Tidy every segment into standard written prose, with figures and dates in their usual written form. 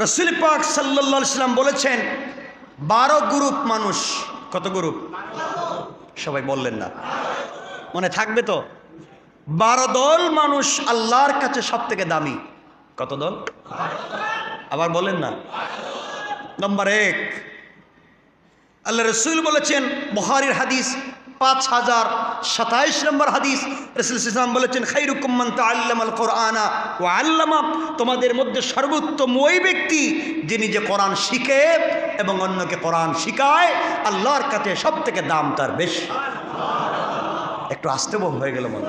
রাসূল পাক সাল্লাল্লাহু আলাইহি সাল্লাম বলেছেন 12 গ্রুপ মানুষ। কত গ্রুপ? সবাই বললেন না, মনে থাকবে তো? 12 দল মানুষ আল্লাহর কাছে সব থেকে দামি। কত দল? আবার বলেন না। নম্বর 1, আল্লাহ রাসূল বলেছেন, বুখারীর হাদিস 5027 নম্বর হাদিস, রাসূল সাল্লাল্লাহু আলাইহি ওয়াসাল্লাম বলেছেন, খায়রুকুম মান তাআল্লামাল কুরআনা ওয়া আল্লামা, তোমাদের মধ্যে সর্বোত্তম ওই ব্যক্তি যিনি যে কোরআন শিখে এবং অন্যকে কোরআন শিখায়। আল্লাহর কাছে সব থেকে দাম তার বেশি। একটু আস্তে বল হয়ে গেল মনে।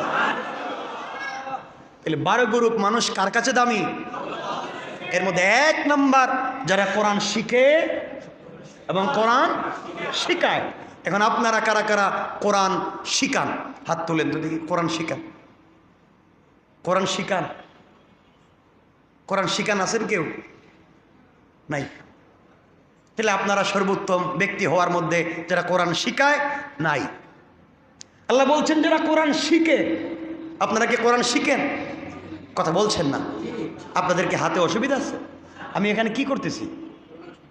তাহলে 12 গ্রুপ মানুষ কার কাছে দামি? এর মধ্যে 1 নম্বর যারা কোরআন শিখে এবং কোরআন শিখায়। এখন আপনারা কারা কারা কোরআন শিখান? হাত তুলেন তো দেখি। কোরআন শিখান, কোরআন শিখান, কোরআন শিখান আছেন কেউ? নাই। তাহলে আপনারা সর্বোত্তম ব্যক্তি হওয়ার মধ্যে যারা কোরআন শিখায় নাই। আল্লাহ বলছেন যারা কোরআন শিখে। আপনারা কি কোরআন শিখেন? কথা বলছেন না। আপনাদেরকে হাতে অসুবিধা আছে? আমি এখানে কি করতেছি?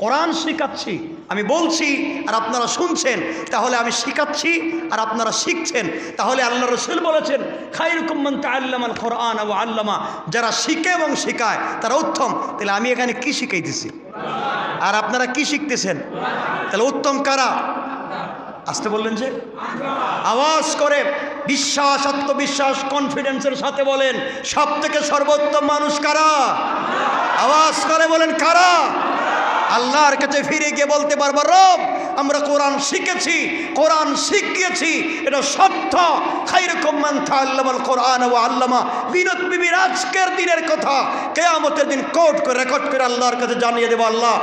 কোরআন শিখাচ্ছি। আমি বলছি আর আপনারা শুনছেন, তাহলে আমি শিখাচ্ছি আর আপনারা শিখছেন। তাহলে আল্লাহ রাসূল বলেছেন, খায়রুকুম মান তাআল্লামাল কুরআনা ওয়া আল্লামা, যারা শিখে এবং শিখায় তারা উত্তম। তাহলে আমি এখানে কি শিখাইতেছি আর আপনারা কি শিখতেছেন? তাহলে উত্তম কারা? আসতে বললেন যে, আওয়াজ করে বিশ্বাস, আত্মবিশ্বাস, কনফিডেন্সের সাথে বলেন, সব থেকে সর্বোত্তম মানুষ কারা? আওয়াজ করে বলেন কারা? আল্লাহর কাছে ফিরে গিয়ে বলতে পারবো, রব আমরা কোরআন শিখেছি, কোরআন শিখিয়েছি, এটা সত্য। খায়রুকুম মান তাআল্লামাল কুরআনা ওয়া আল্লামা, বিনত বিবির আজকের দিনের কথা কিয়ামতের দিন কোট করে রেকর্ড করে আল্লাহর কাছে জানিয়ে দেব, আল্লাহ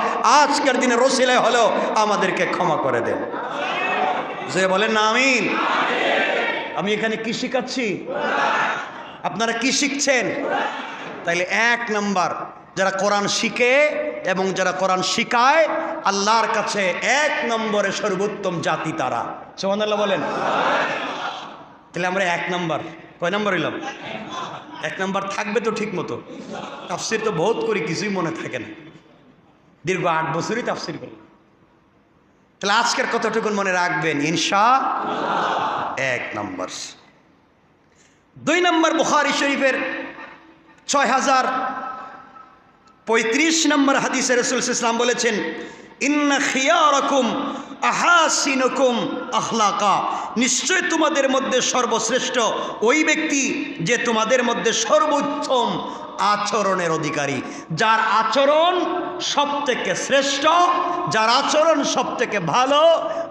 আজকের দিনে রসিলা হলেও আমাদেরকে ক্ষমা করে দেন। যে বলেন না আমিন। আমি এখানে কি শিখাচ্ছি? আপনারা কি শিখছেন? তাইলে 1 নাম্বার যারা কোরআন শিখে এবং যারা কোরআন শিখায়, আল্লাহর কাছে 1 নম্বরে সর্বোত্তম জাতি তারা। সুবহানাল্লাহ বলেন। তাহলে আমরা 1 নাম্বার। কয় নাম্বার হইলাম? 1 নাম্বার থাকবে তো ঠিক মতো? তাফসির তো বহুত করি, কিছুই মনে থাকে না। দীর্ঘ 8 বছরই তাফসির করি। তাহলে আজকের কতটুকু মনে রাখবেন ইনশাআল্লাহ? 1 নম্বর। 2 নম্বর, বুখারী শরীফের 6035 নম্বর হাদিসে রাসূল সাল্লাল্লাহু আলাইহি ওয়াসাল্লাম বলেছেন, ইন্না খিয়ারাকুম আহাসিনুকুম আখলাকা, নিশ্চয় তোমাদের মধ্যে সর্বশ্রেষ্ঠ ওই ব্যক্তি যে তোমাদের মধ্যে সর্বোত্তম আচরণের অধিকারী, যার আচরণ সব থেকে শ্রেষ্ঠ, যার আচরণ সব থেকে ভালো,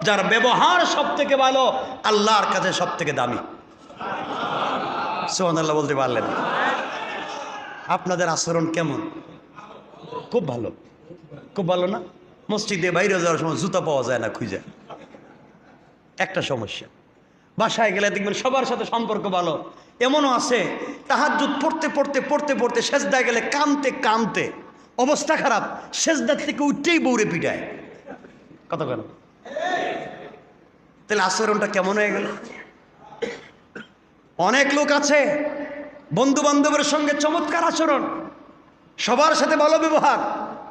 যার ব্যবহার সব থেকে ভালো, আল্লাহর কাছে সব থেকে দামি। সুবহানাল্লাহ বলতে পারলেন? আপনাদের আচরণ কেমন? খুব ভালো। খুব ভালো না? মসজিদে বাইরে যাওয়ার সময় জুতা পাওয়া যায় না খুঁজে, একটা সমস্যা। বাসায় গেলে দেখবেন সবার সাথে সম্পর্ক ভালো। এমনও আছে তাহাজ্জুদ পড়তে পড়তে পড়তে পড়তে সেজদায় গেলে কামতে কামতে অবস্থা খারাপ, সেজদার থেকে উঠতেই বউরে পিটায়। কত কেন? তাহলে আচরণটা কেমন হয়ে গেল? অনেক লোক আছে বন্ধু বান্ধবের সঙ্গে চমৎকার আচরণ, সবার সাথে ভালো ব্যবহার,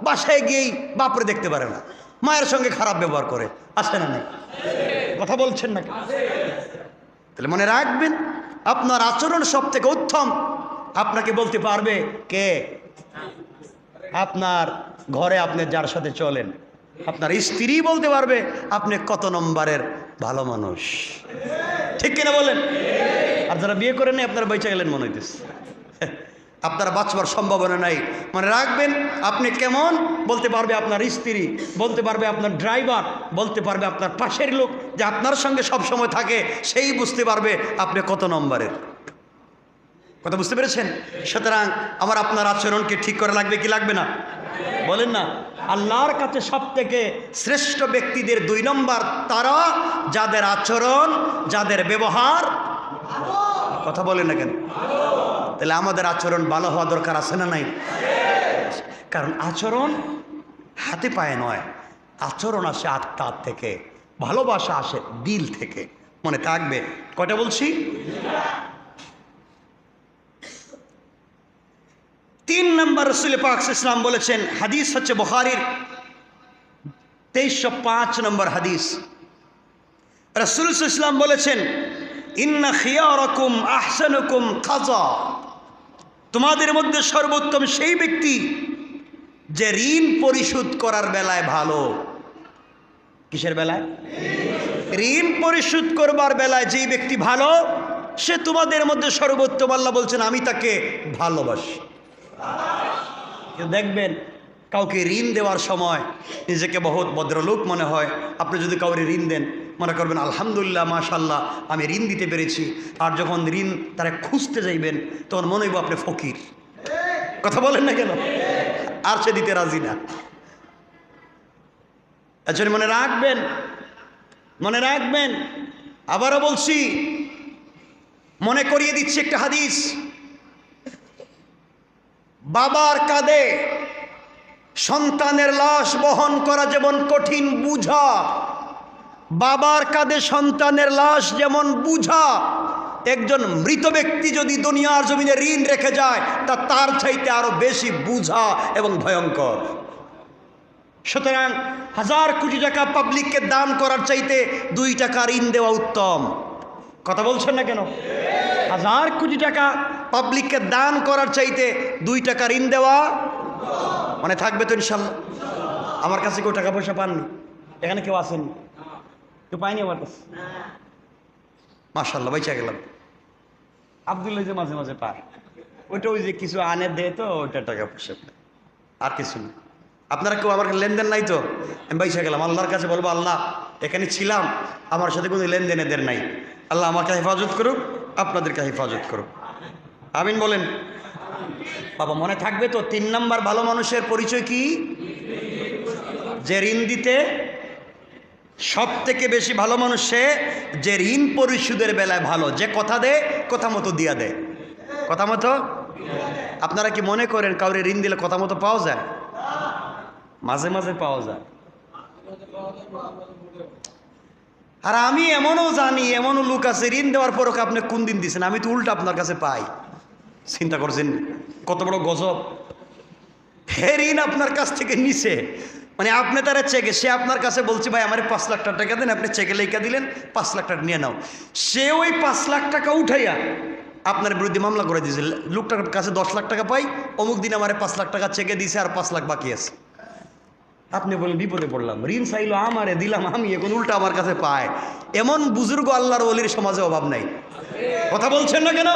বাসায় গিয়েই বাপরে দেখতে পারে না, মায়ের সঙ্গে খারাপ ব্যবহার করে। আছে না নেই? কথা বলছেন না? তাহলে মনে রাখবেন, আপনার আচরণ সব থেকে উত্তম আপনাকে বলতে পারবে কে? আপনার ঘরে আপনি যার সাথে চলেন, আপনার স্ত্রী বলতে পারবে আপনি কত নম্বরের ভালো মানুষ। ঠিক কিনা বলেন? আর যারা বিয়ে করেন নাই আপনারা বেঁচে গেলেন মনে হইতেছে, আপনারা বাঁচবার সম্ভাবনা নাই। মনে রাখবেন, আপনি কেমন বলতে পারবে আপনার স্ত্রী, বলতে পারবে আপনার ড্রাইভার, বলতে পারবে আপনার পাশের লোক যে আপনার সঙ্গে সব সময় থাকে, সেই বুঝতে পারবে আপনি কত নম্বরের। কথা বুঝতে পেরেছেন? সুতরাং আমার আপনার আচরণকে ঠিক করা লাগবে কি লাগবে না? বলেন না। আল্লাহর কাছে সব থেকে শ্রেষ্ঠ ব্যক্তিদের 2 নম্বর তারা যাদের আচরণ, যাদের ব্যবহার, কথা বলেন না কেন? তাহলে আমাদের আচরণ ভালো হওয়া দরকার আছে না নাই? কারণ আচরণ হাতে পায়ে নয়, আচরণ আসে আত্মার থেকে, ভালোবাসা আসে দিল থেকে। মনে থাকবে। কয়টা বলছি? 3 নম্বর রাসূল পাক সাল্লাল্লাহু আলাইহি ওয়াসাল্লাম বলেছেন, হাদিস হচ্ছে বুখারীর 2305 নম্বর হাদিস। রাসূল সাল্লাল্লাহু আলাইহি ওয়াসাল্লাম বলেছেন, ইন্না খিয়ারাকুম আহসানুকুম কাযা, তোমাদের মধ্যে সর্বোত্তম সেই ব্যক্তি যে ঋণ পরিশোধ করার বেলায় ভালো। কিসের বেলায়? ঋণ পরিশোধ করবার বেলায় যেই ব্যক্তি ভালো, সে তোমাদের মধ্যে সর্বোত্তম। আল্লাহ বলছেন আমি তাকে ভালোবাসি। দেখবেন কাউকে ঋণ দেওয়ার সময় নিজেকে বহুত ভদ্রলোক মনে হয়। আপনি যদি কাউকে ঋণ দেন, মনে করবেন আলহামদুলিল্লাহ মাশাআল্লাহ আমি ঋণ দিতে পেরেছি। আর যখন ঋণ তারা খুঁজতে যাইবেন তখন মনে হইব আপনি ফকির। কথা বলেন না কেন? আর সে দিতে রাজি না। আচ্ছা, মনে রাখবেন, মনে রাখবেন। আবারও বলছি, মনে করিয়ে দিচ্ছি একটা হাদিস। বাবার কাঁধে সন্তানের লাশ বহন করা যেমন কঠিন বুঝা, বাবার কাঁধে সন্তানের লাশ যেমন বুঝা, একজন মৃত ব্যক্তি যদি দুনিয়ার জমিনে ঋণ রেখে যায় তা তার চাইতে আরো বেশি বুঝা এবং ভয়ঙ্কর। সুতরাং 1000 কোটি টাকা পাবলিককে দান করার চাইতে 2 টাকা ঋণ দেওয়া উত্তম। কথা বলছেন না কেন? 1000 কোটি টাকা পাবলিককে দান করার চাইতে 2 টাকা ঋণ দেওয়া মানে থাকবে তো ইনশাল্লাহ। আমার কাছে কেউ টাকা পয়সা পাননি? এখানে কেউ আসেননি? কেউ পাইনি আমার কাছে? মাশাআল্লাহ, বাইচা গেলাম। আব্দুল্লাহ যে মাঝে মাঝে পায়, ওইটা ওই যে কিছু আনে দেয় তো, ওইটা টাকা পয়সা, আর কিছু না। আপনারা কেউ আমার লেনদেন নাই তো? আমি বাইচা গেলাম। আল্লাহর কাছে বলবো, আল্লাহ এখানে ছিলাম, আমার সাথে কোনো লেনদেন এদের নাই। আল্লাহ আমাকে হেফাজত করুক, আপনাদেরকে হেফাজত করুক। আমিন বলেন। বাবা মনে থাকবে তো 3 নম্বর ভালো মানুষের পরিচয় কি? যে ঋণ দিতে সব থেকে বেশি ভালো মানুষ সে, যে ঋণ পরিশোধের বেলায় ভালো, যে কথা দেয় কথা মতো দিয়া দেয়। কথা মতো? আপনারা কি মনে করেন কাউরে ঋণ দিলে কথা মতো পাওয়া যায়? মাঝে মাঝে পাওয়া যায়। আর আমি এমনও জানি, এমনও লোক আছে ঋণ দেওয়ার পরও আপনি কোন দিন দিচ্ছেন, আমি তো উল্টা আপনার কাছে পাই। চিন্তা করছেন কত বড় গজব? হে ঋণ আপনার কাছ থেকে নিছে, মানে আপনি তারা চেকে, সে আপনার কাছে বলছে ভাই আমার 5 লাখ টাকা দেন, আপনি চেকে লেখা দিলেন 5 লাখ টাকা নিয়ে নাও। সে ওই 5 লাখ টাকা উঠাইয়া আপনার বিরুদ্ধে মামলা করে দিয়েছে। লোকটার কাছে 10 লাখ টাকা পাই, অমুক দিন আমার 5 লাখ টাকা চেকে দিয়েছে আর 5 লাখ বাকি আছে। আপনি বলেন বিপদে পড়লাম, ঋণ চাইলো আমারে দিলাম আমি, এখন উল্টা আমার কাছে পায়। এমন বুজুর্গ আল্লাহর ওলির সমাজে অভাব নাই। কথা বলছেন না কেন?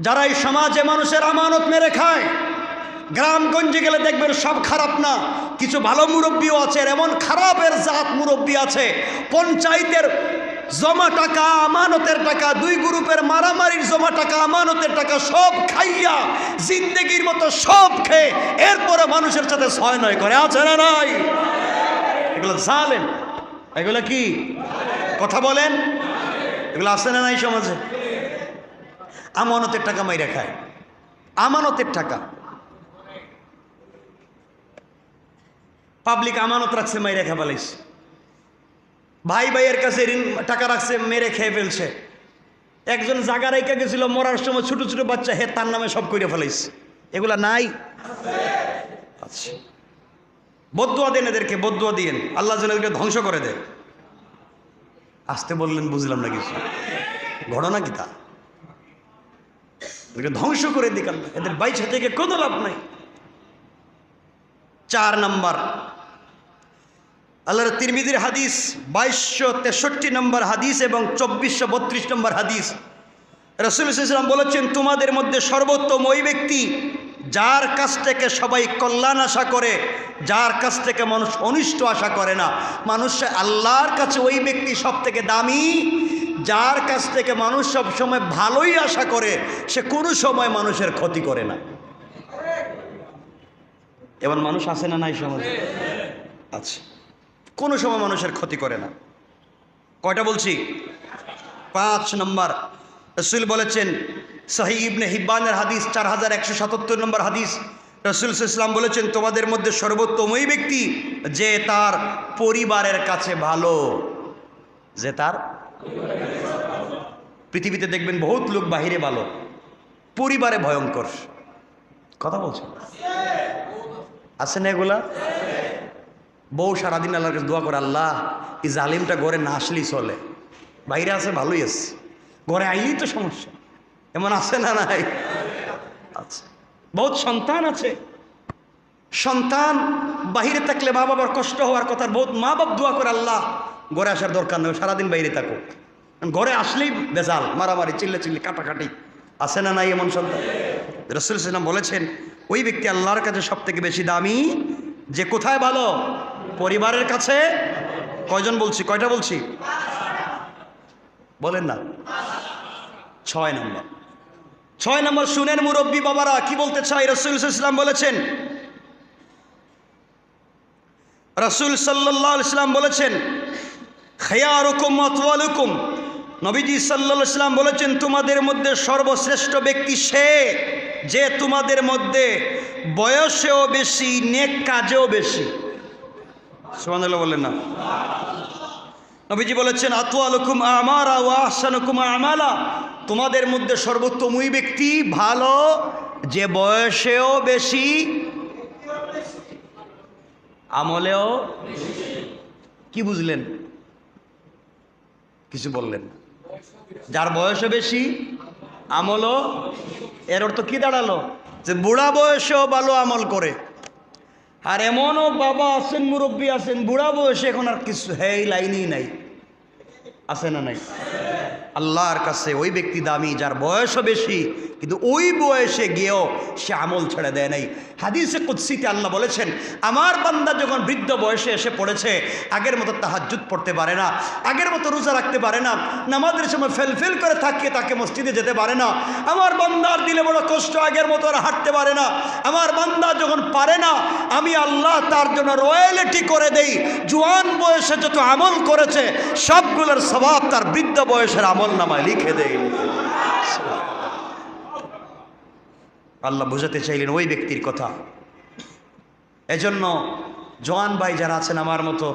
যারা এই সমাজে মানুষের আমানত মেরে খায়, গ্রামগঞ্জে গেলে দেখবেন সব খারাপ না, কিছু ভালো মুরব্বীও আছে। এমন খারাপের জাত মুরব্বী আছে, পঞ্চায়েতের জমা টাকা, আমানতের টাকা, 2 গ্রুপের মারামারির জমা টাকা, আমানতের টাকা সব খাইয়া, জিন্দেগির মতো সব খেয়ে এরপরে মানুষের সাথে 6-9 করে। আছে না নাই? এগুলো জালেম। এগুলো কি? কথা বলেন। এগুলো আছে না নাই সমাজে? আমানতের টাকা মাইরা খায়, আমানতের টাকা। পাবলিক আমানত রাখছে, মাইরা খেয়ে ফেলাইছে। ভাই ভাইয়ের কাছে ঋণ টাকা রাখছে, মেরে খেয়ে ফেলছে। একজন জায়গা রেখে গেছিল, মরার সময় ছোট ছোট বাচ্চা, হে তার নামে সব করে ফেলাইছে। এগুলা নাই? আচ্ছা, বদদুয়া দেন এদেরকে, বদদুয়া দিয়েন, আল্লাহ যেন এদেরকে ধ্বংস করে দেয়। আসতে বললেন, বুঝলাম না কিছু। ঘটনা কি তা? এদেরকে ধ্বংস করে দিক আল্লাহ, এদের বাইচা থেকে কোনো লাভ নাই। 4 নম্বর আল্লাহর তিরমিজির হাদিস 2263 নম্বর হাদিস এবং 2432 নম্বর হাদিস। রাসূল সাল্লাল্লাহু আলাইহি ওয়াসাল্লাম বলেছেন, তোমাদের মধ্যে সর্বোত্তম ওই ব্যক্তি যার কাছ থেকে সবাই কল্যাণ আশা করে, যার কাছ থেকে মানুষ অনিষ্ট আশা করে না। মানুষ আল্লাহর কাছে ওই ব্যক্তি সব থেকে দামি, যার কাছ থেকে মানুষ সব সময় ভালোই আশা করে, সে কোনো সময় মানুষের ক্ষতি করে না। এমন মানুষ আছে না নাই সমাজে? আচ্ছা, কোনো সময় মানুষের ক্ষতি করে না। কয়টা বলছি? 5 নম্বর রাসূল বলেছেন, সহিহ ইবনে হিব্বানের হাদিস 4177 নম্বর হাদিস। রাসূল সাল্লাল্লাহু আলাইহি ওয়াসাল্লাম বলেছেন, তোমাদের মধ্যে সর্বোত্তম ওই ব্যক্তি যে তার পরিবারের কাছে ভালো। যে তার পৃথিবীতে দেখবেন বহুত লোক বাহিরে ভালো, পরিবারে ভয়ঙ্কর। কথা বলছেন? আছে না এগুলা? বউ সারাদিন আল্লাহর কাছে দোয়া করে, আল্লাহ এই জালিমটা ঘরে না আসলেই চলে, বাইরে আছে ভালোই আছে, ঘরে আইলেই তো সমস্যা। এমন আছে না নাই? আচ্ছা, বহুত সন্তান আছে, সন্তান বাহিরে থাকলে মা বাবার কষ্ট হওয়ার কথা, বহুত মা বাপ দোয়া করে আল্লাহ ঘরে আসার দরকার নেই, সারাদিন বাইরে থাকুক, ঘরে আসলেই বেজাল, মারামারি, চিল্লি কাটাকাটি। আছে না নাই এমন সন্তান? রাসূল সাল্লাল্লাহু আলাইহি ওয়াসাল্লাম বলেছেন ওই ব্যক্তি আল্লাহর কাছে সব থেকে বেশি দামি, যে কোথায় ভালো? পরিবারের কাছে। কয়জন বলছি? কয়টা বলছি? বলেন না। 6 নম্বর। 6 নম্বর শুনেন মুরব্বী বাবারা, কি বলতে চাই। রাসূল সাল্লাল্লাহু আলাইহি ওয়াসাল্লাম বলেছেন, রাসূল সাল্লাল্লাহু আলাইহি ওয়াসাল্লাম বলেছেন, খায়রুকুম আতওয়ালুকুম, নবীজি সাল্লাল্লাহু আলাইহি ওয়াসাল্লাম বলেছেন তোমাদের মধ্যে সর্বশ্রেষ্ঠ ব্যক্তি সে যে তোমাদের মধ্যে বয়সেও বেশি, নেক কাজেও বেশি। সুবহানাল্লাহ বললেন না? নবীজি বলেছেন আতওয়ালুকুম আমারা ওয়া আহসানুকুম আমালা, তোমাদের মধ্যে সর্বোত্তম ওই ব্যক্তি ভালো যে বয়সেও বেশি, আমলেও। কি বুঝলেন? কিছু বললেন না। যার বয়সও বেশি, আমলও। এর অর্থ কি দাঁড়ালো? যে বুড়া বয়সেও ভালো আমল করে। আর এমনও বাবা আছেন, মুরব্বী আছেন, বুড়া বয়সে এখন আর কিছু এই লাইনই নাই। আছে না নাই? আল্লাহর কাছে ওই ব্যক্তি দামি যার বয়সও বেশি কিন্তু ওই বয়সে গিয়েও সে আমল ছেড়ে দেয় নাই। হাদিসে কুদসিতে আল্লাহ বলেছেন, আমার বান্দা যখন বৃদ্ধ বয়সে এসে পড়েছে, আগের মতো তাহাজ্জুদ পড়তে পারে না, আগের মতো রোজা রাখতে পারে না, নামাজের সময় ফেলফেল করে থাকিয়ে তাকে মসজিদে যেতে পারে না, আমার বান্দার দিলে বড় কষ্ট, আগের মতো আর হাঁটতে পারে না, আমার বান্দা যখন পারে না, আমি আল্লাহ তার জন্য রয়্যালিটি করে দেই, জোয়ান বয়সে যত আমল করেছে সবগুলোর সওয়াব তার বৃদ্ধ বয়সের আমল নামায় লিখে দেয়। আল্লাহ বুঝাতে চাইলেন ওই ব্যক্তির কথা। এজন্য জওয়ান ভাই যারা আছেন আমার মতো,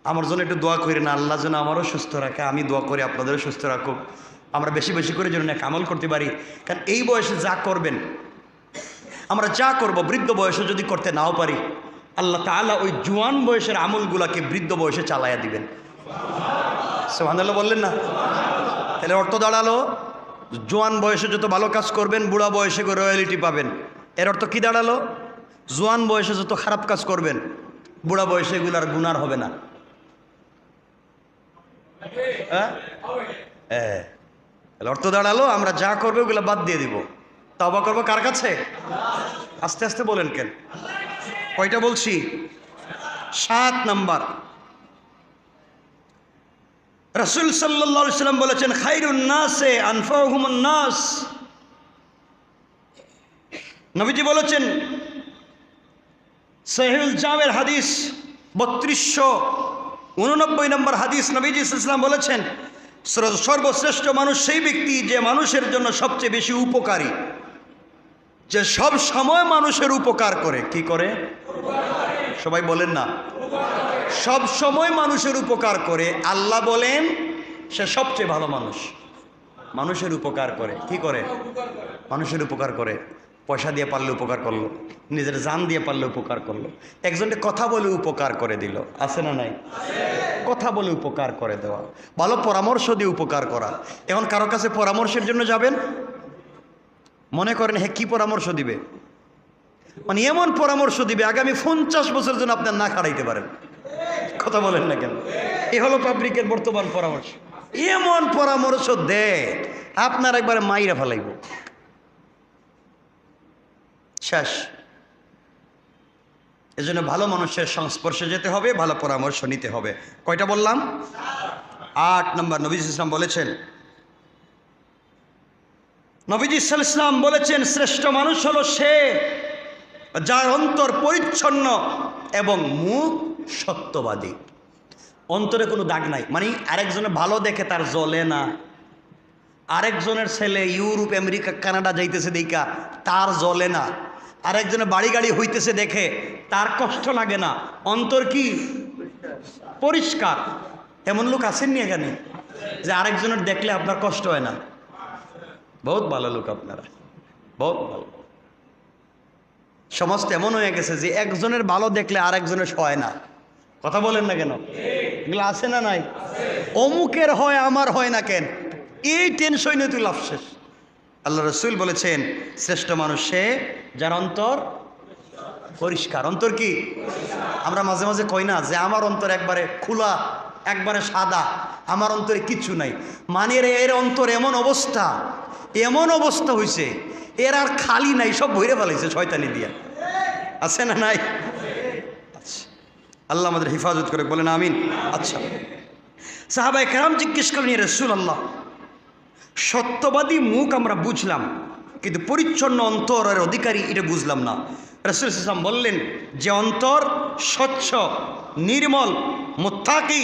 আমার জন্য একটু দোয়া করেন, আল্লাহ যেন আমারও সুস্থ রাখে, আমি দোয়া করি আপনাদেরও সুস্থ রাখুক, আমরা বেশি বেশি করে যেন এক আমল করতে পারি। কারণ এই বয়সে যা করবেন, আমরা যা করব বৃদ্ধ বয়সে যদি করতে নাও পারি, আল্লাহ তাআলা ওই জওয়ান বয়সের আমলগুলাকে বৃদ্ধ বয়সে চালাইয়া দিবেন। সুবহানাল্লাহ বললেন না? তাহলে অর্থ দাঁড়ালো, জোয়ান বয়সে যত ভালো কাজ করবেন বুড়া বয়সে রয়্যালিটি পাবেন। এর অর্থ কি দাঁড়ালো? জোয়ান বয়সে যত খারাপ কাজ করবেন বুড়া বয়সে এগুলার গুনার হবে না। অর্থ দাঁড়ালো আমরা যা করবো ওগুলো বাদ দিয়ে দিব, তওবা করবো কার কাছে? আস্তে আস্তে বলেন কেন? কয়টা বলছি? 7 নাম্বার। রাসূল সাল্লাল্লাহু আলাইহি ওয়াসাল্লাম বলেছেন খায়রুন নাসে আনফাউহুমুন নাস। নবীজি বলেছেন সহিহুল জামের হাদিস 3289 নম্বর হাদিস, নবীজি সাল্লাল্লাহু আলাইহি ওয়াসাল্লাম বলেছেন সর্বশ্রেষ্ঠ মানুষ সেই ব্যক্তি যে মানুষের জন্য সবচেয়ে বেশি উপকারী, যে সব সময় মানুষের উপকার করে। কি করে? সবাই বলেন না। সব সময় মানুষের উপকার করে। আল্লাহ বলেন সে সবচেয়ে ভালো মানুষ, মানুষের উপকার করে। কি করে? মানুষের উপকার করে। পয়সা দিয়ে পারলে উপকার করলো, নিজের জান দিয়ে পারলে উপকার করলো, একজনকে কথা বলে উপকার করে দিল। আছে না নাই? কথা বলে উপকার করে দেওয়া, ভালো পরামর্শ দিয়ে উপকার করা। এখন কারো কাছে পরামর্শের জন্য যাবেন, মনে করেন হ্যাঁ কি পরামর্শ দিবে, মানে এমন পরামর্শ দিবে আগামী 50 বছর জন্য আপনার না খাড়াইতে পারেন। কথা বলেন না কেন? এ হলো পাবলিকের বর্তমান পরামর্শ। এমন পরামর্শ দেয় আপনার একবারে মাইরা ফেলাইব, শেষ। এজন্য ভালো মানুষের সংস্পর্শে যেতে হবে, ভালো পরামর্শ নিতে হবে। কয়টা বললাম? 8 নম্বর। নবী সাল্লাল্লাহু আলাইহি ওয়াসাল্লাম বলেছেন, নবীজি সাল্লাল্লাহু আলাইহি ওয়াসাল্লাম বলেছেন শ্রেষ্ঠ মানুষ হলো সে যার অন্তর পরিচ্ছন্ন এবং মুখ সত্যবাদী। অন্তরে কোনো দাগ নাই, মানে আরেকজনের ভালো দেখে তার জ্বলে না, আরেকজনের ছেলে ইউরোপ আমেরিকা কানাডা যাইতেছে দেখা তার জ্বলে না, আরেকজনের বাড়ি গাড়ি হইতেছে দেখে তার কষ্ট লাগে না, অন্তর কি পরিষ্কার। এমন লোক আসেননি এখানে যে আরেকজনের দেখলে আপনার কষ্ট হয় না? বহুত ভালো লোক আপনারা, বহুত ভালো। সমাজটা এমন হয়ে গেছে যে একজনের ভালো দেখলে আরেকজনের সয় না। কথা বলেন না কেন? এগুলো আছে না নাই? অমুকের হয় আমার হয় না কেন, এই টেনশন নিয়ে তুই লাভ শেষ। আল্লাহ রসুল বলেছেন শ্রেষ্ঠ মানুষ সে যার অন্তর পরিষ্কার। অন্তর কি? আমরা মাঝে মাঝে কই না যে আমার অন্তর একবারে খোলা, একবারে সাদা, আমার অন্তরে কিচ্ছু নাই। মানে এর অন্তর এমন অবস্থা হয়েছে, এর আর খালি নাই, সব ভরে ফেলাইছে শয়তানি দিয়া। আছে না নাই? আচ্ছা, আল্লাহ আমাদের হেফাজত করে, বলেন আমিন। আচ্ছা, সাহাবায়ে কেরাম জিজ্ঞেস করলেন, ইয়া রাসূলুল্লাহ, সত্যবাদী মুখ আমরা বুঝলাম, কিন্তু পরিচ্ছন্ন অন্তরের অধিকারী এটা বুঝলাম না। রাসূল সাল্লাল্লাহু আলাইহি ওয়াসাল্লাম বললেন, যে অন্তর স্বচ্ছ, নির্মল, মুত্তাকি,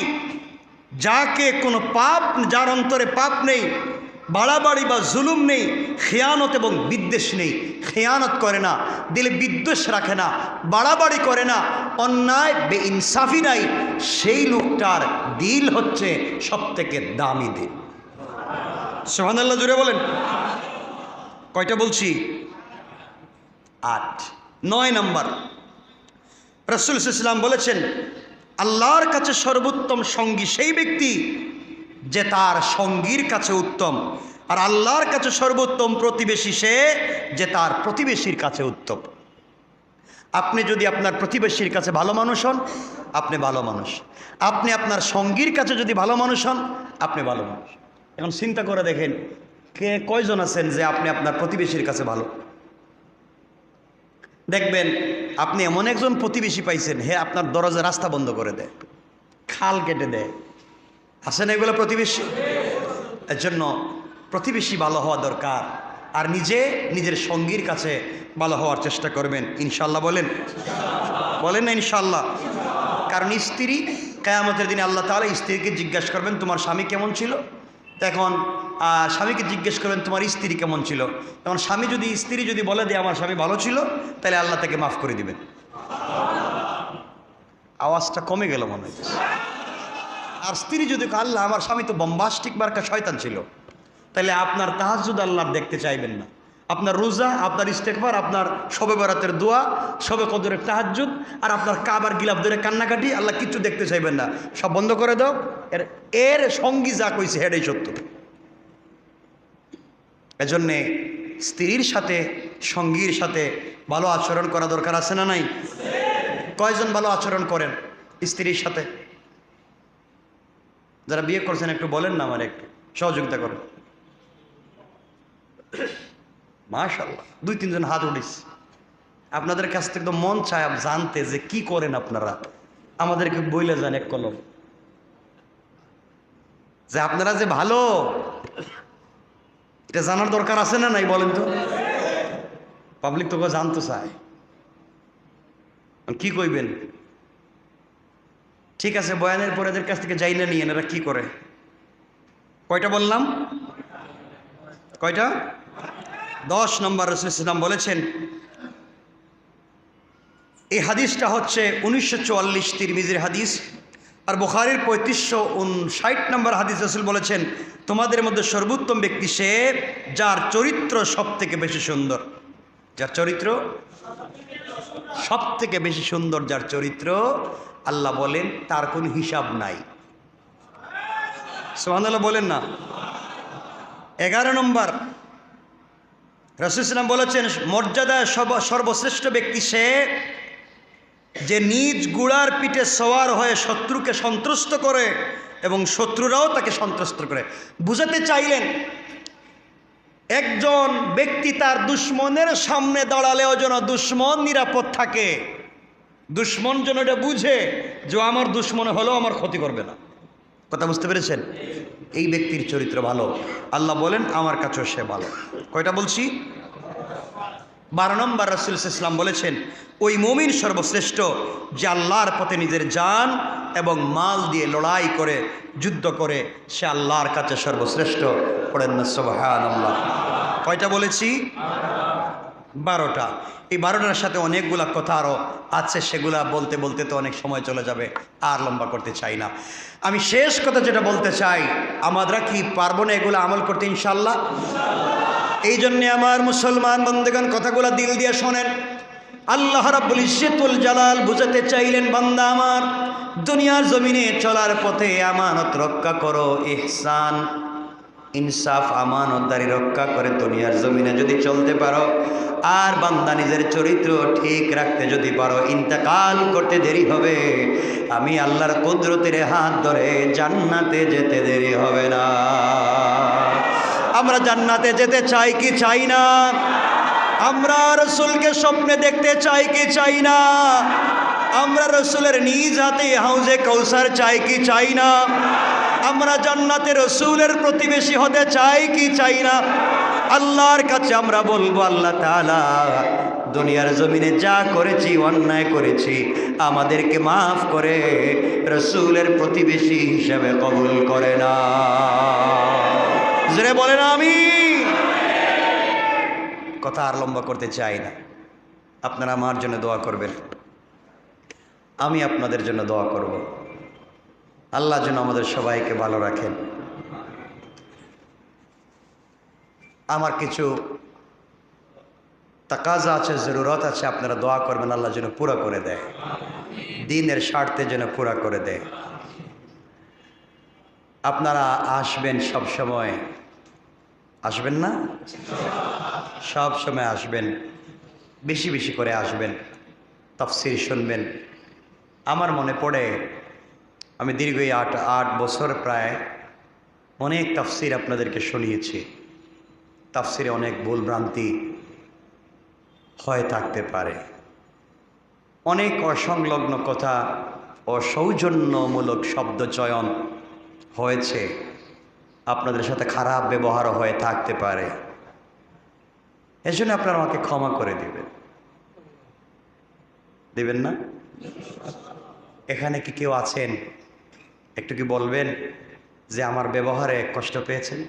যাকে কোনো পাপ, যার অন্তরে পাপ নেই, বাড়াবাড়ি বা জুলুম নেই, খেয়ানত এবং বিদ্বেষ নেই, খেয়ানত করে না, দিলে বিদ্বেষ রাখে না, বাড়াবাড়ি করে না, অন্যায় বেইনসাফি নাই, সেই লোকটার দিল হচ্ছে সবথেকে দামি দিল। সুবহানাল্লাহ, জুড়ে বলেন। কয়টা বলছি? 8। 9 নম্বর, রাসূল সাল্লাল্লাহু আলাইহি ওয়াসাল্লাম বলেছেন, আল্লাহর কাছে সর্বোত্তম সঙ্গী সেই ব্যক্তি যে তার সঙ্গীর কাছে উত্তম, আর আল্লাহর কাছে সর্বোত্তম প্রতিবেশী সে যে তার প্রতিবেশীর কাছে উত্তম। আপনি যদি আপনার প্রতিবেশীর কাছে ভালো মানুষ হন, আপনি ভালো মানুষ। আপনি আপনার সঙ্গীর কাছে যদি ভালো মানুষ হন, আপনি ভালো মানুষ। এখন চিন্তা করে দেখেন, কয়জন আছেন যে আপনি আপনার প্রতিবেশীর কাছে ভালো? দেখবেন আপনি এমন একজন প্রতিবেশী পাইছেন, হে আপনার দরজা রাস্তা বন্ধ করে দেয়, খাল কেটে দেয়। আছে না এগুলো প্রতিবেশী? এর জন্য প্রতিবেশী ভালো হওয়া দরকার, আর নিজের সঙ্গীর কাছে ভালো হওয়ার চেষ্টা করবেন ইনশাল্লাহ। বলেন না ইনশাল্লাহ? কারণ স্ত্রী, কিয়ামতের দিনে আল্লাহ তাআলা স্ত্রীকে জিজ্ঞাসা করবেন তোমার স্বামী কেমন ছিল। এখন স্বামীকে জিজ্ঞেস করবেন তোমার স্ত্রী কেমন ছিল। তখন স্ত্রী যদি বলে দেয় আমার স্বামী ভালো ছিল, তাহলে আল্লাহ তাকে মাফ করে দিবেন। আওয়াজটা কমে গেল মনে হয়। আর স্ত্রী যদি আল্লাহ আমার স্বামী তো বম্বাস্টিক মার্কা শয়তান ছিল, তাহলে আপনার তাহাজ্জুদ আল্লাহ দেখতে চাইবেন না। আপনার রোজা, আপনার ইস্তেগফার, আপনার শবে বরাতের দোয়া, শবে কদরের তাহাজ্জুদ, আর আপনার কাবার গিলাফ ধরে কান্নাকাটি, আল্লাহ কিচ্ছু দেখতে চাইবেন না, সব বন্ধ করে দাও। এর সঙ্গী যা কইছে হেডাই সত্য। এজন্যে স্ত্রীর সাথে, সঙ্গীর সাথে ভালো আচরণ করা দরকার, আছে না নাই? কয়জন ভালো আচরণ করেন স্ত্রীর সাথে? যারা বিয়ে করছেন একটু বলেন না, আমার একটু সহযোগিতা করেন। মাশাআল্লাহ, 2-3 জন হাত উঠিস। আপনাদের কাছ থেকে তো মন চায় জানতে যে কি করেন আপনারা, আমাদেরকে বইলে যান এক কলম, যে আপনারা যে ভালো, এটা জানার দরকার আছে না নাই? বলেন তো, পাবলিক তোকে জানতে চায়। কি কইবেন? ঠিক আছে, বয়ানের পরে এদের কাছ থেকে যাই না নিয়ে, এরা কি করে? কয়টা বললাম? কয়টা? 10 নম্বর, রাসূল সাল্লাল্লাহু আলাইহি ওয়াসাল্লাম বলেছেন, এই হাদিসটা হচ্ছে 1944 তিরমিজির হাদিস, আর বুখারীর 3559 নম্বর হাদিস। রাসূল বলেছেন, তোমাদের মধ্যে সর্বোত্তম ব্যক্তি সে যার চরিত্র সব থেকে বেশি সুন্দর। যার চরিত্র সব থেকে বেশি সুন্দর, যার চরিত্র, আল্লাহ বলেন তার কোনো হিসাব নাই। সুবহানাল্লাহ বলেন না। 11 নম্বর, রাসূল সাল্লাল্লাহু আলাইহি ওয়াসাল্লাম বলেছেন, মর্যাদায় সর্বশ্রেষ্ঠ ব্যক্তি সে যে নিজ গুড়ার পিঠে সওয়ার হয়ে শত্রুকে সন্ত্রস্ত করে এবং শত্রুরাও তাকে সন্ত্রস্ত করে। বুঝাতে চাইলেন, একজন ব্যক্তি তার দুশ্মনের সামনে দাঁড়ালেও যেন দুশ্মন নিরাপদ থাকে, দুশ্মন যেন এটা বুঝে যে আমার দুশ্মন হলেও আমার ক্ষতি করবে না। কথা বুঝতে পেরেছেন? এই ব্যক্তির চরিত্র ভালো, আল্লাহ বলেন আমার কাছেও সে ভালো। কয়টা বলছি? 12 নম্বর, রাসূল সাল্লাল্লাহু আলাইহি ওয়াসাল্লাম বলেছেন, ওই মুমিন সর্বশ্রেষ্ঠ যে আল্লাহর পথে নিজের জান এবং মাল দিয়ে লড়াই করে, যুদ্ধ করে, সে আল্লাহর কাছে সর্বশ্রেষ্ঠ। পড়েন না সুবহানাল্লাহ। কয়টা বলেছি? 12টা। এই 12টার সাথে অনেকগুলা কথা আরও আছে, সেগুলা বলতে বলতে তো অনেক সময় চলে যাবে, আর লম্বা করতে চাই না। আমি শেষ কথা যেটা বলতে চাই, আমরা কি পারবো না এগুলো আমল করতে ইনশাআল্লাহ? এই জন্যে আমার মুসলমান বন্ধুগণ কথাগুলো দিল দিয়ে শোনেন। আল্লাহ রাব্বুল ইজ্জতুল জালাল বুঝাতে চাইলেন, বান্দা আমার, দুনিয়ার জমিনে চলার পথে আমানত রক্ষা করো, ইহসান ইনসাফ আমানতদারি রক্ষা করে দুনিয়ার জমিনে যদি চলতে পারো, আর বান্দা নিজের চরিত্র ঠিক রাখতে যদি পারো, ইন্তেকাল করতে দেরি হবে, আমি আল্লাহর কুদরতের হাত ধরে জান্নাতে যেতে দেরি হবে না। আমরা জান্নাতে যেতে চাই কি চাই না? আমরা রসুলকে স্বপ্নে দেখতে চাই কি চাই না? আমরা রসুলের নিজ হাতে হাউজে কৌসার চাই কি চাই না? আমরা জান্নাতে রসুলের প্রতিবেশী হতে চাই কি চাই না? আল্লাহর কাছে আমরা বলবো, আল্লাহ তাআলা, দুনিয়ার জমিনে যা করেছি, অন্যায় করেছি, আমাদেরকে মাফ করে রসুলের প্রতিবেশী হিসেবে কবুল করে না। জোরে বলেন আমিন। কথা আর লম্বা করতে চাই না। আপনারা আমার জন্য দোয়া করবেন, আমি আপনাদের জন্য দোয়া করব। আল্লাহ যেন আমাদের সবাইকে ভালো রাখেন। আমার কিছু তাকাজা আছে, জরুরত আছে, আপনারা দোয়া করবেন আল্লাহ যেন পুরা করে দেয়, দ্বীনের স্বার্থে যেন পুরা করে দেয়। আপনারা আসবেন সব সময়, আসবেন না? সব সময় আসবেন, বেশি বেশি করে আসবেন, তাফসীর শুনবেন। আমার মনে পড়ে, আমি দীর্ঘ 8 বছর প্রায় অনেক তাফসীর আপনাদেরকে শুনিয়েছি। তাফসীরে অনেক ভুল ভ্রান্তি হয়ে থাকতে পারে, অনেক অসংলগ্ন কথা ও সৌজন্যমূলক শব্দ চয়ন হয়েছে, আপনাদের সাথে খারাপ ব্যবহারও হয়ে থাকতে পারে। এজন্য আপনারা আমাকে ক্ষমা করে দিবেন না? এখানে কি কেউ আছেন, একটু কি বলবেন যে আমার ব্যবহারে কষ্ট পেয়েছেন,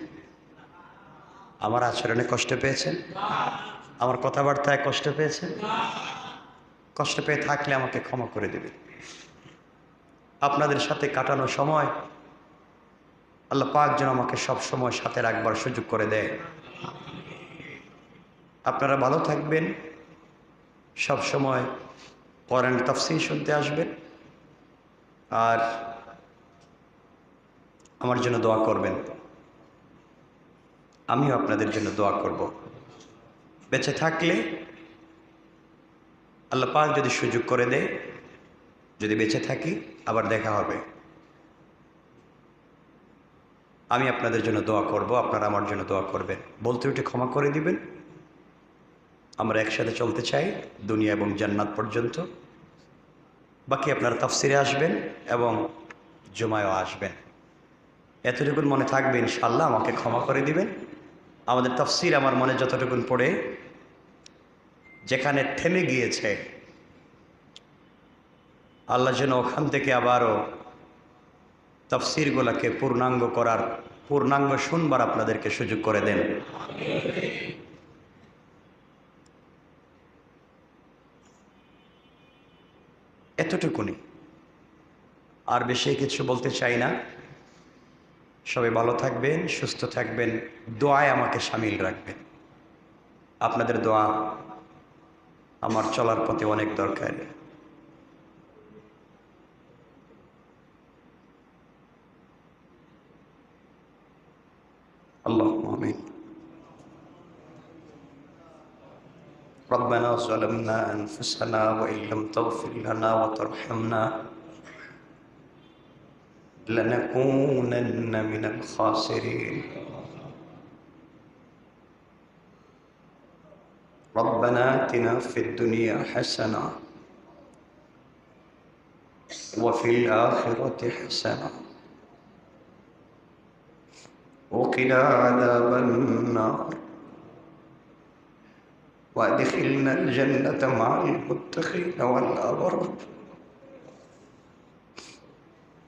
আমার আচরণে কষ্ট পেয়েছেন, আমার কথাবার্তায় কষ্ট পেয়েছেন? কষ্ট পেয়ে থাকলে আমাকে ক্ষমা করে দেবেন। আপনাদের সাথে কাটানো সময় আল্লাহ পাক যেন আমাকে সব সময় সাথে রাখবার সুযোগ করে দেয়। আপনারা ভালো থাকবেন, সব সময় কোরআন তাফসীর শুনতে আসবেন, আর আমার জন্য দোয়া করবেন। আমিও আপনাদের জন্য দোয়া করব। বেঁচে থাকলে আল্লাহ পাক যদি সুযোগ করে দেয়, যদি বেঁচে থাকি আবার দেখা হবে, আমি আপনাদের জন্য দোয়া করব, আপনারা আমার জন্য দোয়া করবেন। বলতে উঠে ক্ষমা করে দিবেন। আমরা একসাথে চলতে চাই দুনিয়া এবং জান্নাত পর্যন্ত। বাকি আপনারা তাফসীরে আসবেন এবং জুমায়ও আসবেন। এতটুকুন মনে থাকবে, ইনশাআল্লাহ আমাকে ক্ষমা করে দিবেন। আমাদের তাফসীর আমার মনে যতটুকুন পড়ে, যেখানে থেমে গিয়েছে, আল্লাহ যেন ওখান থেকে আবারও তাফসীরগুলোকে পূর্ণাঙ্গ শুনবার আপনাদেরকে সুযোগ করে দেন। এতটুকুনি, আর বেশি কিছু বলতে চাই না। সবাই ভালো থাকবেন, সুস্থ থাকবেন, দোয়ায় আমাকে শামিল রাখবেন। আপনাদের দোয়া আমার চলার পথে অনেক দরকার। আল্লাহুম্মা আমিন। ربنا ظلمنا أنفسنا وإن لم تغفر لنا وترحمنا لنكونن من الخاسرين. ربنا آتنا في الدنيا حسنة وفي الآخرة حسنة وقنا عذاب النار وادخلنا الجنة مع المتقين والأبرار.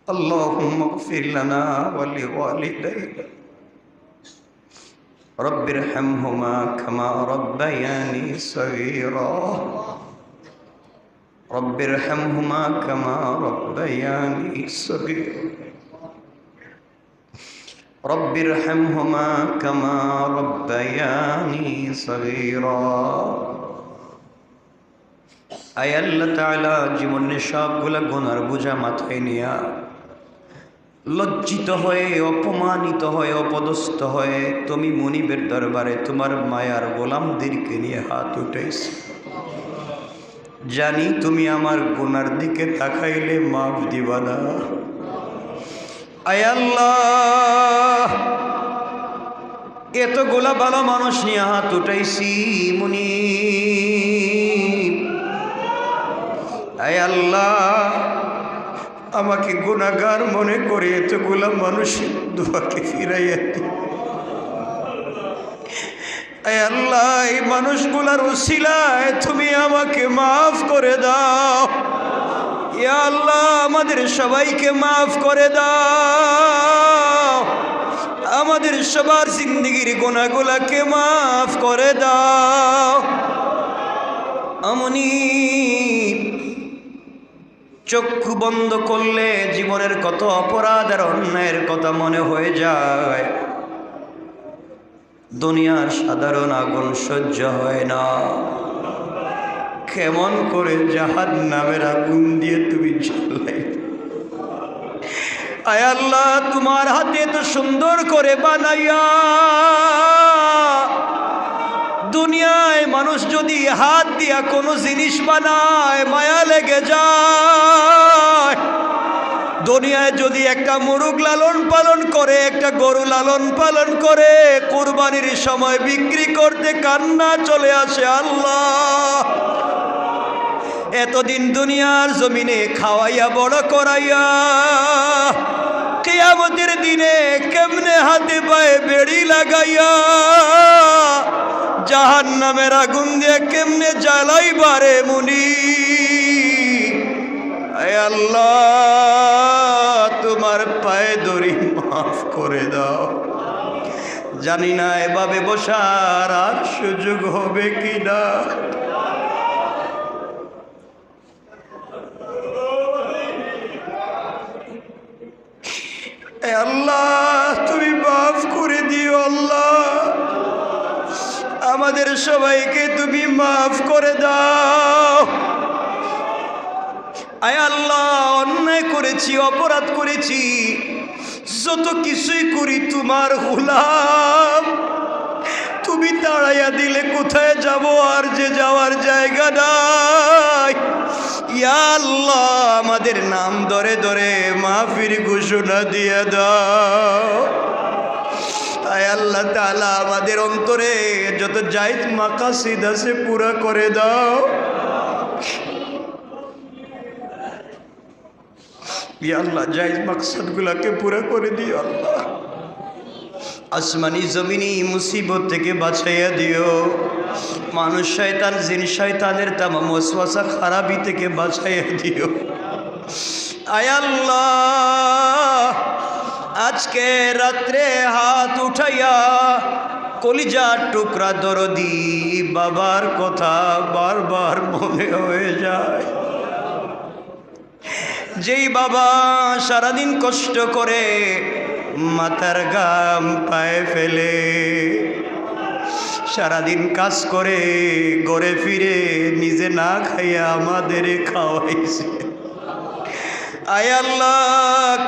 اللهم اغفر لنا ولوالدينا رب ارحمهما كما ربياني صغيرا. رب ارحمهما كما ربياني صغيرا. رب ارحمهما كما ربياني صغيرا. আয় আল্লাহ তাআলা জীবনের সবগুলা গুনার বোঝা মাথায় নিয়া লজ্জিত হয়ে, অপমানিত হয়ে, অপদস্থ হয়ে তুমি মুনিবের দরবারে তোমার মায়ার গোলামদেরকে নিয়ে হাত উঠাইছি। জানি তুমি আমার গুনার দিকে তাকাইলে মাফ দিবা না। আয় আল্লাহ, এতগুলা ভালো মানুষ নিয়ে হাত উঠাইছি মুনিব। আয় আল্লাহ, আমাকে গুনাহগার মনে করে এতগুলা মানুষের দোয়াকে ফিরাইয়া দি। আয় আল্লাহ, এই মানুষগুলার উসিলায় তুমি আমাকে মাফ করে দাও। ইয়া আল্লাহ, আমাদের সবাইকে মাফ করে দাও। আমাদের সবার জিন্দেগির গুনাহগুলাকে মাফ করে দাও। আমনি চক্ষু বন্ধ করলে জীবনের কত অপরাধ আর অন্যায়ের কথা মনে হয়ে যায়। দুনিয়ার সাধারণ আগুন সহ্য হয় না, কেমন করে জাহান্নামের আগুন দিয়ে তুমি জ্বালাই। আয় আল্লাহ, তোমার হাতে তো সুন্দর করে বানাইয়া দুনিয়ায় মানুষ যদি হাত দিয়া কোনো জিনিস বানায় মায়া লেগে যায়। দুনিয়ায় যদি একটা মুরগ লালন পালন করে, একটা গরু লালন পালন করে, কুরবানির সময় বিক্রি করতে কান্না চলে আসে। আল্লাহ, এতদিন দুনিয়ার জমিনে খাওয়াইয়া বড় করাইয়া কিয়ামতের দিনে কেমনে হাতে পায়ে বেড়ি লাগাইয়া জাহান্নামের আগুন দিয়ে কেমনে জ্বালাইবারে মুনি। আয় আল্লাহ, তোমার পায়ে ধরি মাফ করে দাও। জানি না এভাবে বসার আর সুযোগ হবে কিনা। আল্লাহ, তুমি মাফ করে দিও। আল্লাহ, আমাদের সবাইকে তুমি মাফ করে দাও। আয় আল্লাহ, অন্যায় করেছি, অপরাধ করেছি, যত কিছুই করি তোমার গোলাম। তুমি তাড়াইয়া দিলে কোথায় যাব, আর যে যাওয়ার জায়গা নাই। ইয়া আল্লাহ, আমাদের নাম ধরে ধরে মাফির ঘোষণা দিয়ে দাও। আয় আল্লাহ তাআলা, আমাদের অন্তরে যত জায়েজ মাকাসিদ আছে পুরা করে দাও। ইয়া আল্লাহ, জায়েজ মাকসাদগুলোকে পুরা করে দিও। আল্লাহ, আসমানি জমিনি মুসিবত থেকে বাঁচাইয়া দিও। মানুষ শয়তান জিন শয়তানের তামাম ওয়াসওয়াসা খারাপি থেকে বাঁচাইয়া দিও। আয় আল্লাহ, আজকে রাত্রে হাত উঠাইয়া কলিজার টুকরা দরদি বাবার কথা বারবার মনে হয়ে যায়। যেই বাবা সারাদিন কষ্ট করে মাথার ঘাম পায়ে ফেলে, সারাদিন কাজ করে ঘরে ফিরে নিজে না খাইয়া আমাদের খাওয়াইছে। আয় আল্লাহ,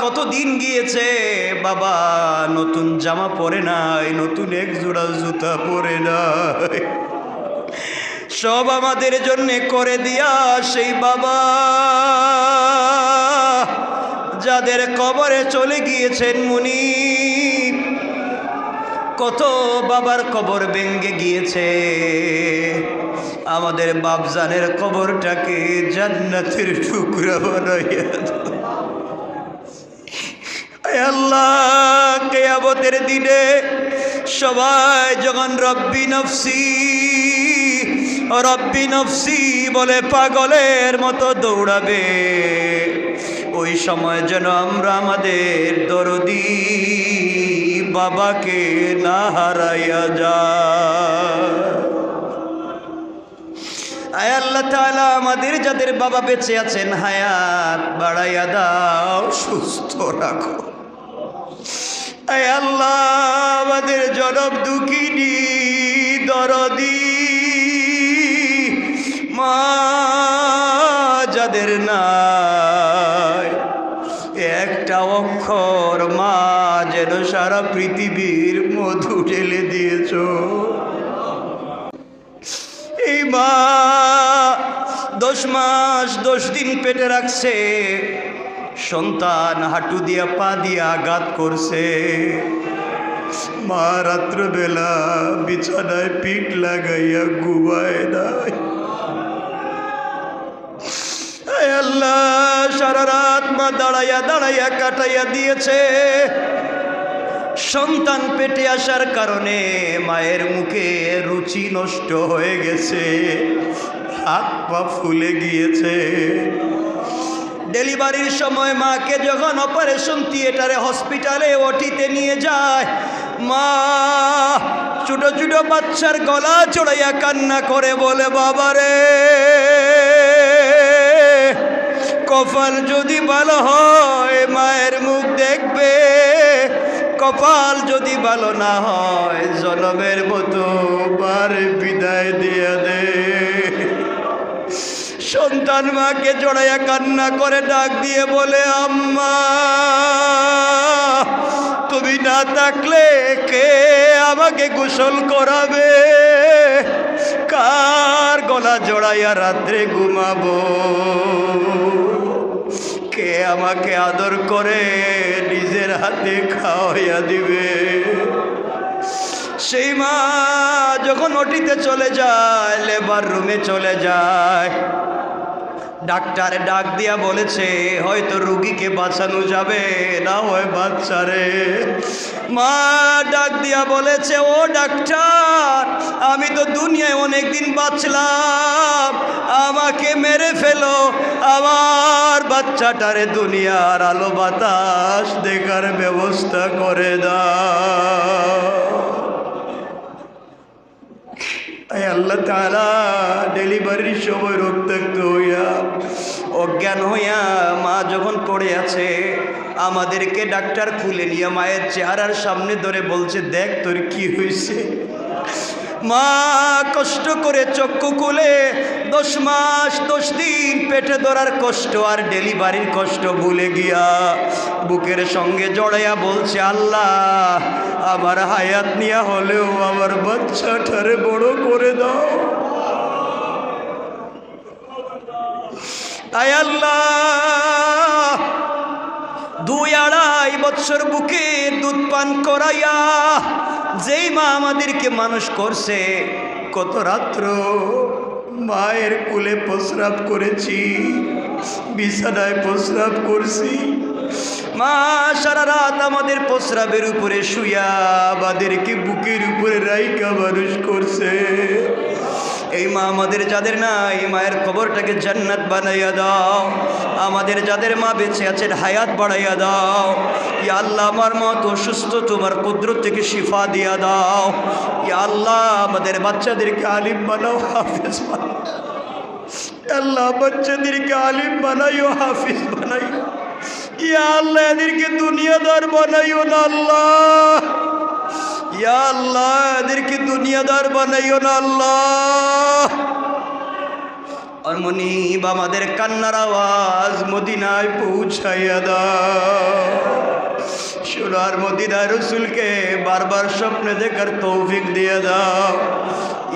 কতদিন গিয়েছে বাবা নতুন জামা পরে নাই, নতুন এক জোড়া জুতা পরে নাই, সব আমাদের জন্য করে দিয়া সেই বাবা যাদের কবরে চলে গিয়েছেন মুনিব। কত বাবার কবর ভেঙে গিয়েছে, আমাদের বাপজানের কবরটাকে জান্নাতের টুকরা বানাইয়া দাও। আল্লাহ, কিয়ামতের দিনে সবাই যখন রব্বি নফসি রব্বি নফসি বলে পাগলের মতো দৌড়াবে, ওই সময় যেন আমরা আমাদের দরদি বাবাকে না হারাইয়া যায়। আয় আল্লাহ তাআলা, আমাদের যাদের বাবা বেঁচে আছেন হায়াত বাড়াইয়া দাও, সুস্থ রাখো। আয় আল্লাহ, আমাদের জনম দুঃখিনী দরদি মা যাদের নাই, একটা অক্ষর মা যেন সারা পৃথিবীর মধু ঢেলে দিয়েছ। এই মা 10 মাস 10 দিন পেটে রাখছে, সন্তান হাঁটু দিয়া পা দিয়া আঘাত করছে। মা রাত্রবেলা বিছানায় পিঠ লাগাইয়া ঘুমায় নাই। আল্লাহ, সারা রাত মা দাঁড়াইয়া দাঁড়াইয়া কাটাইয়া দিয়েছে। সন্তান পেটে আসার কারণে মায়ের মুখে রুচি নষ্ট হয়ে গেছে, হাত পা ফুলে গিয়েছে। ডেলিভারির সময় মাকে যখন অপারেশন থিয়েটারে হসপিটালে ওটিতে নিয়ে যায়, মা ছোট ছোট বাচ্চার গলা চড়াইয়া কান্না করে বলে, বাবারে কপাল যদি ভালো হয় মায়ের মুখ দেখবে, কপাল যদি ভালো না হয় জনমের মতো বার বিদায় দিয়ে দে। সন্তান মাকে জড়াইয়া কান্না করে ডাক দিয়ে বলে, আম্মা তুমি না থাকলে কে আমাকে গোসল করাবে, কার গলা জড়াইয়া রাত্রে ঘুমাবো, কে আমাকে আদর করে নিজের হাতে খাওয়াইয়া দিবে। সেই মা যখন ওটিতে চলে যায়, লেবার রুমে চলে যায়, ডাক্তার ডাক দিয়া বলেছে হয়তো রুগীকে বাঁচানো যাবে না হয় বাচ্চারে। মা ডাক দিয়া বলেছে, ও ডাক্তার, আমি তো দুনিয়ায় অনেকদিন বাঁচলাম, আমাকে মেরে ফেলো, আমার বাচ্চাটারে দুনিয়ার আলো বাতাস দেখার ব্যবস্থা করে দাও। আল্লাহ তাআলা ডেলিভারির সময় রক্তাক্ত হইয়া অজ্ঞান হইয়া মা যখন পড়ে আছে, আমাদেরকে ডাক্তার খুলে নিয়ে মায়ের চেহারার সামনে ধরে বলছে, দেখ তোর কি হয়েছে। মা কষ্ট করে চক্ষু খুলে 10 মাস 10 দিন পেটে ধরার কষ্ট আর ডেলিভারির কষ্ট ভুলে গিয়া বুকের সঙ্গে জড়াইয়া বলছে, আল্লাহ আমার হায়াত নিয়া হলেও আমার বাচ্চাটারে বড় করে দাও। আয় আল্লাহ, 2-2.5 বছর বুকে দুধ পান করাইয়া যেই মা আমাদেরকে মানুষ করছে, কত রাত্র মায়ের কোলে প্রস্রাব করেছি, বিছানায় প্রস্রাব করছি। মা সারা রাত আমাদের প্রস্রাবের উপরে শুয়া আমাদেরকে বুকের উপরে রাইকা মানুষ করছে। এই মা আমাদের যাদের নাই, মায়ের কবরটাকে জান্নাত বানাইয়া দাও। আমাদের যাদের মা বেঁচে আছেন হায়াত বাড়াইয়া দাও। ইয়া আল্লাহ, আমার মা তো অসুস্থ, তোমার কুদরত থেকে শিফা দিয়া দাও। ইয়া আল্লাহ, আমাদের বাচ্চাদেরকে আলিম বানাও, হাফেজ বানাও। আল্লাহ, বাচ্চাদেরকে আলিম বানাইও, হাফেজ বানাইও। ইয়া আল্লাহ, এদেরকে দুনিয়াদার বানাইও না আল্লাহ। ইয়া আল্লাহ, এদেরকে দুনিয়াদার বানাইও না আল্লাহ। আর মনিব আমাদের কান্নার আওয়াজ মদিনায় পৌঁছাইয়া দাও। সোনার মদিনার রসুলকে বারবার স্বপ্নে দেখার তৌফিক দিয়ে দাও।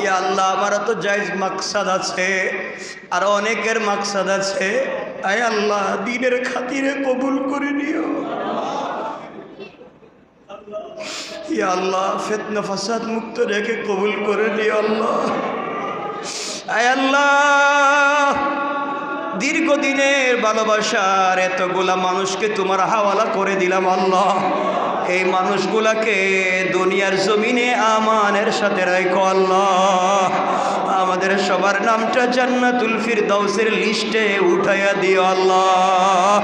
ইয়া আল্লাহ, আমারও তো জায়েজ মাকসাদ আছে, আর অনেকের মাকসাদ আছে। আয় আল্লাহ, দ্বীনের খাতিরে কবুল করে নিও। ইয়া আল্লাহ, ফিতনা ফাসাদ মুক্ত রেখে কবুল করে নিও আল্লাহ। আয় আল্লাহ, দীর্ঘদিনের ভালোবাসার এতগুলা মানুষকে তোমার হাওয়ালা করে দিলাম আল্লাহ। এই মানুষগুলাকে দুনিয়ার জমিনে আমানের সাথে রাখো আল্লাহ। আমাদের সবার নামটা জান্নাতুল ফিরদাউসের লিস্টে উঠাইয়া দিও আল্লাহ।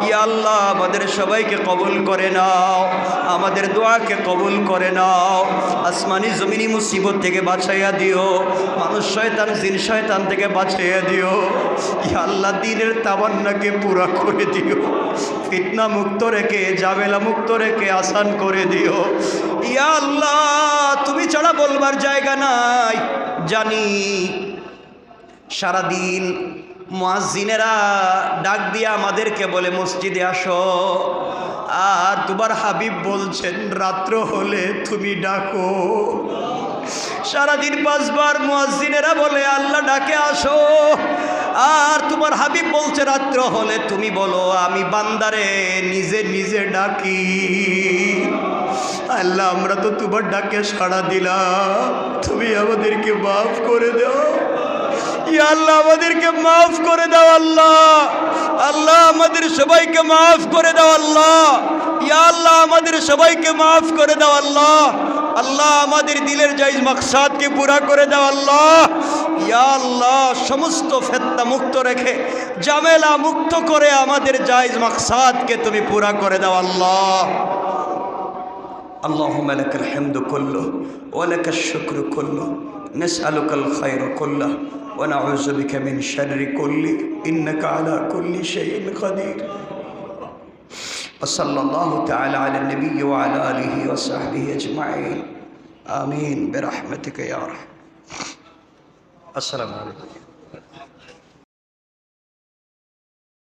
ইয়া আল্লাহ, আমাদের সবাইকে কবুল করে নাও, আমাদের দোয়াকে কবুল করে নাও। আসমানি জমিনি মুসিবত থেকে বাঁচাইয়া দিও, মানুষ শয়তান জিন শয়তান থেকে বাঁচাইয়া দিও। ইয়া আল্লাহ, দ্বীনের তামান্নাকে পুরা করে দিও, ফিতনা মুক্ত রেখে ঝামেলা মুক্ত রেখে আসান করে দিও। ইয়া আল্লাহ, তুমি ছাড়া বলবার জায়গা নাই। জানি সারাদিন মুয়াজ্জিনেরা ডাক দিয়ে আমাদেরকে বলে মসজিদে আসো, আর তোমার হাবিব বলছেন রাত্র হলে তুমি ডাকো। সারাদিন 5 বার মুয়াজ্জিনেরা বলে আল্লাহ ডাকে আসো, আর তোমার হাবিব বলছে রাত্র হলে তুমি বলো আমি বান্দারে নিজে নিজে ডাকি। আল্লাহ আমরা তো তোমার ডাকে সাড়া দিলাম, তুমি আমাদেরকে মাফ করে দাও। ইয়া আল্লাহ আমাদেরকে মাফ করে দাও আল্লাহ। আল্লাহ আমাদের সবাইকে মাফ করে দাও আল্লাহ। ইয়া আল্লাহ আমাদের সবাইকে মাফ করে দাও আল্লাহ। আল্লাহ আমাদের দিলের জায়েজ মাকসাদকে পুরা করে দাও আল্লাহ। ইয়া আল্লাহ সমস্ত ফিতনা মুক্ত রেখে ঝামেলা মুক্ত করে আমাদের জায়েজ মাকসাদকে তুমি পুরা করে দাও আল্লাহ। اللهم لك الحمد كله ولك الشكر كله نسألك الخير كله ونعوذ بك من شر كله إنك على كل شيء قدير وصلى الله تعالى على النبي وعلى آله وصحبه أجمعين آمين برحمتك يا رحمة. السلام عليكم.